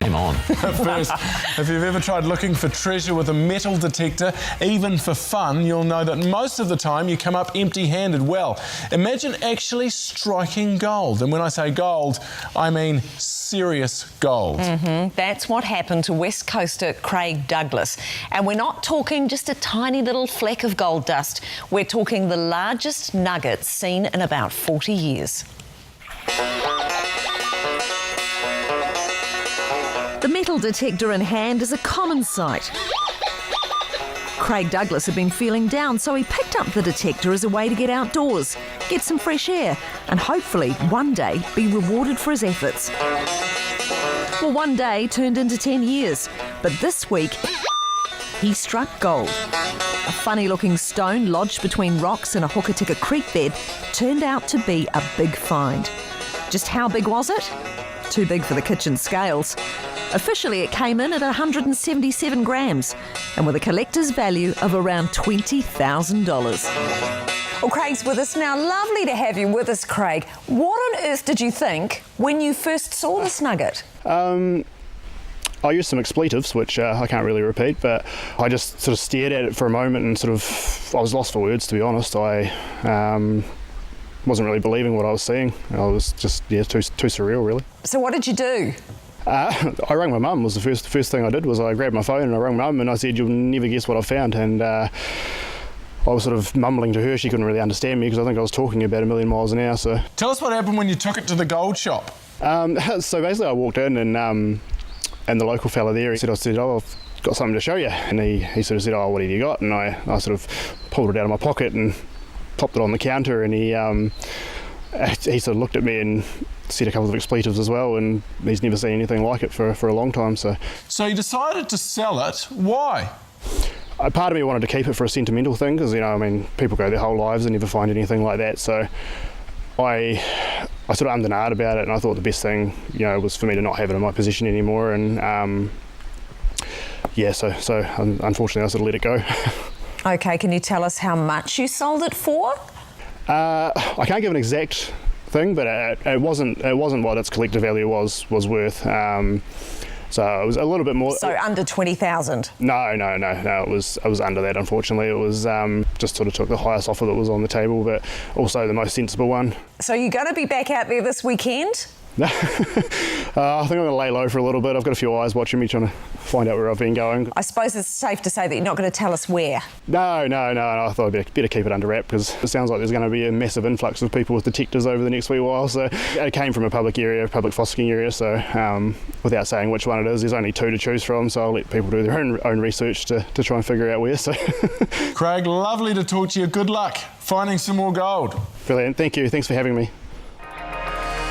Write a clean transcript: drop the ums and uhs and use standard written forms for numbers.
Game on. First, if you've ever tried looking for treasure with a metal detector, even for fun, you'll know that most of the time you come up empty-handed. Well, imagine actually striking gold. And when I say gold, I mean serious gold. That's what happened to West Coaster Craig Douglas. And we're not talking just a tiny little fleck of gold dust. We're talking the largest nugget seen in about 40 years. The metal detector in hand is a common sight. Craig Douglas had been feeling down, so he picked up the detector as a way to get outdoors, get some fresh air, and hopefully one day be rewarded for his efforts. Well, one day turned into 10 years, but this week he struck gold. A funny-looking stone lodged between rocks in a Hokitika Creek bed turned out to be a big find. Just how big was it? Too big for the kitchen scales. Officially, it came in at 177 grams and with a collector's value of around $20,000. Well, Craig's with us now. Lovely to have you with us, Craig. What on earth did you think when you first saw this nugget? I used some expletives, which I can't really repeat, but I just sort of stared at it for a moment and I was lost for words, to be honest. I wasn't really believing what I was seeing. I was just, too surreal, really. So what did you do? I rang my mum. Was the first thing I did was I grabbed my phone and I rang mum and I said, "You'll never guess what I found." And I was sort of mumbling to her. She couldn't really understand me because I think I was talking about 1,000,000 miles an hour. So Tell us what happened when you took it to the gold shop. So basically I walked in and the local fella there, he said, "Oh, I've got something to show you." And he sort of said, "Oh, what have you got?" And I sort of pulled it out of my pocket and popped it on the counter, and he sort of looked at me and said a couple of expletives as well, and he's never seen anything like it for a long time. So you decided to sell it. Why? Part of me wanted to keep it for a sentimental thing because, people go their whole lives and never find anything like that. So I sort of ummed and ahed about it, and I thought the best thing, was for me to not have it in my possession anymore. And so unfortunately I sort of let it go. Okay, can you tell us how much you sold it for? I can't give an exact thing, but it wasn't what its collector value was worth. So it was a little bit more. So under 20,000? No. It was under that. Unfortunately, it was just sort of took the highest offer that was on the table, but also the most sensible one. So you're going to be back out there this weekend? I think I'm going to lay low for a little bit. I've got a few eyes watching me, trying to find out where I've been going. I suppose it's safe to say that you're not going to tell us where. No. I thought I'd better keep it under wrap because it sounds like there's going to be a massive influx of people with detectors over the next wee while. So it came from a public fossicking area. So without saying which one it is, there's only 2 to choose from. So I'll let people do their own research to try and figure out where. So Craig, lovely to talk to you. Good luck finding some more gold. Brilliant. Thank you. Thanks for having me.